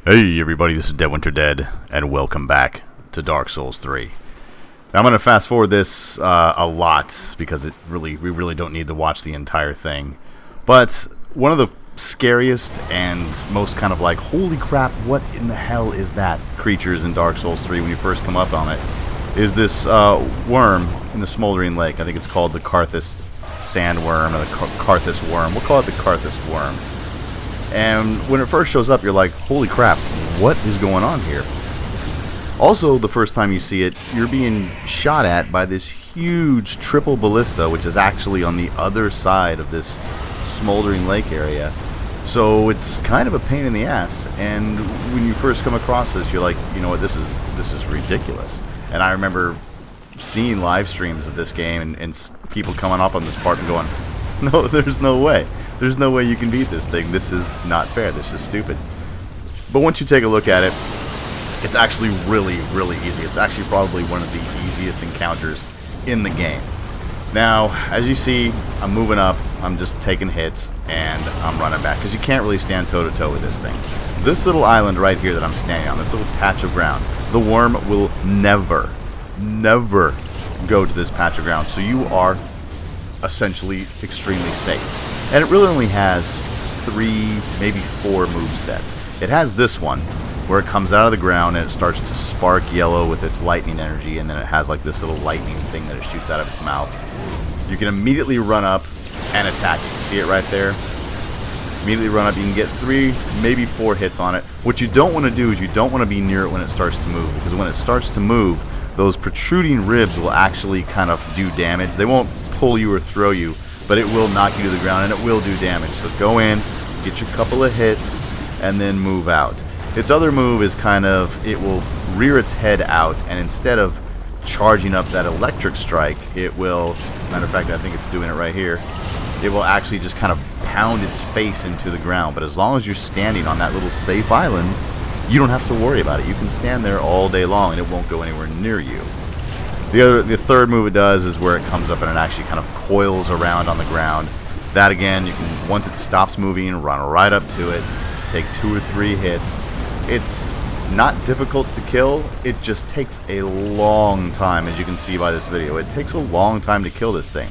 Hey everybody, this is Dead Winter Dead, and welcome back to Dark Souls 3. Now I'm going to fast forward this a lot, because we really don't need to watch the entire thing. But one of the scariest and most kind of like, holy crap, what in the hell is that, creatures in Dark Souls 3 when you first come up on it, is this worm in the smoldering lake. I think it's called the Carthus Sandworm, or the Carthus Worm. We'll call it the Carthus Worm. And when it first shows up, you're like, holy crap, what is going on here? Also, the first time you see it, you're being shot at by this huge triple ballista, which is actually on the other side of this smoldering lake area. So it's kind of a pain in the ass. And when you first come across this, you're like, you know what, this is ridiculous. And I remember seeing live streams of this game and people coming up on this part and going, no, there's no way. There's no way you can beat this thing. This is not fair. This is stupid. But once you take a look at it, it's actually really, really easy. It's actually probably one of the easiest encounters in the game. Now, as you see, I'm moving up. I'm just taking hits, and I'm running back, because you can't really stand toe-to-toe with this thing. This little island right here that I'm standing on, this little patch of ground, the worm will never go to this patch of ground. So you are essentially extremely safe. And it really only has 3, maybe 4 move sets. It has this one, where it comes out of the ground and it starts to spark yellow with its lightning energy, and then it has like this little lightning thing that it shoots out of its mouth. You can immediately run up and attack it. See it right there? Immediately run up. You can get 3, maybe 4 hits on it. What you don't want to do is you don't want to be near it when it starts to move, because when it starts to move, those protruding ribs will actually kind of do damage. They won't pull you or throw you, but it will knock you to the ground, and it will do damage. So go in, get your couple of hits, and then move out. Its other move is kind of, it will rear its head out, and instead of charging up that electric strike, it will, matter of fact, I think it's doing it right here, it will actually just kind of pound its face into the ground. But as long as you're standing on that little safe island, you don't have to worry about it. You can stand there all day long, and it won't go anywhere near you. The third move it does is where it comes up and it actually kind of coils around on the ground. That again, you can, once it stops moving, run right up to it, take 2 or 3 hits. It's not difficult to kill, it just takes a long time, as you can see by this video. It takes a long time to kill this thing.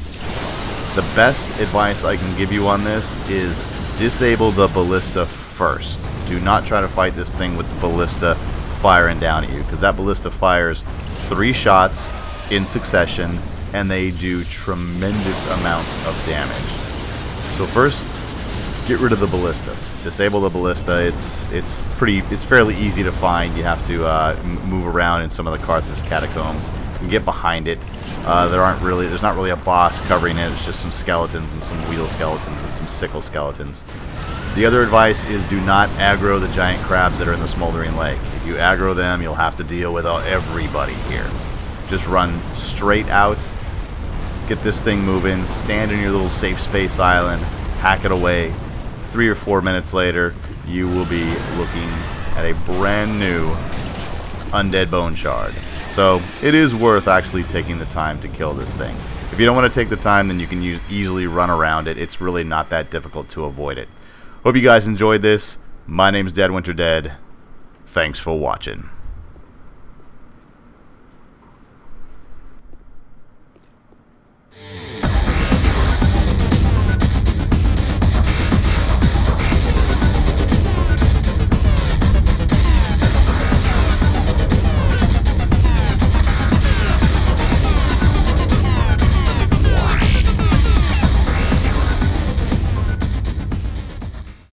The best advice I can give you on this is disable the ballista first. Do not try to fight this thing with the ballista firing down at you, because that ballista fires 3 shots in succession, and they do tremendous amounts of damage. So first, get rid of the ballista. Disable the ballista. It's fairly easy to find. You have to move around in some of the Carthus catacombs and get behind it. There's not really a boss covering it. It's just some skeletons and some wheel skeletons and some sickle skeletons. The other advice is do not aggro the giant crabs that are in the smoldering lake. If you aggro them, you'll have to deal with everybody here. Just run straight out, get this thing moving, stand in your little safe space island, hack it away. 3 or 4 minutes later, you will be looking at a brand new undead bone shard. So it is worth actually taking the time to kill this thing. If you don't want to take the time, then you can easily run around it. It's really not that difficult to avoid it. Hope you guys enjoyed this. My name's Dead Winter Dead. Thanks for watching.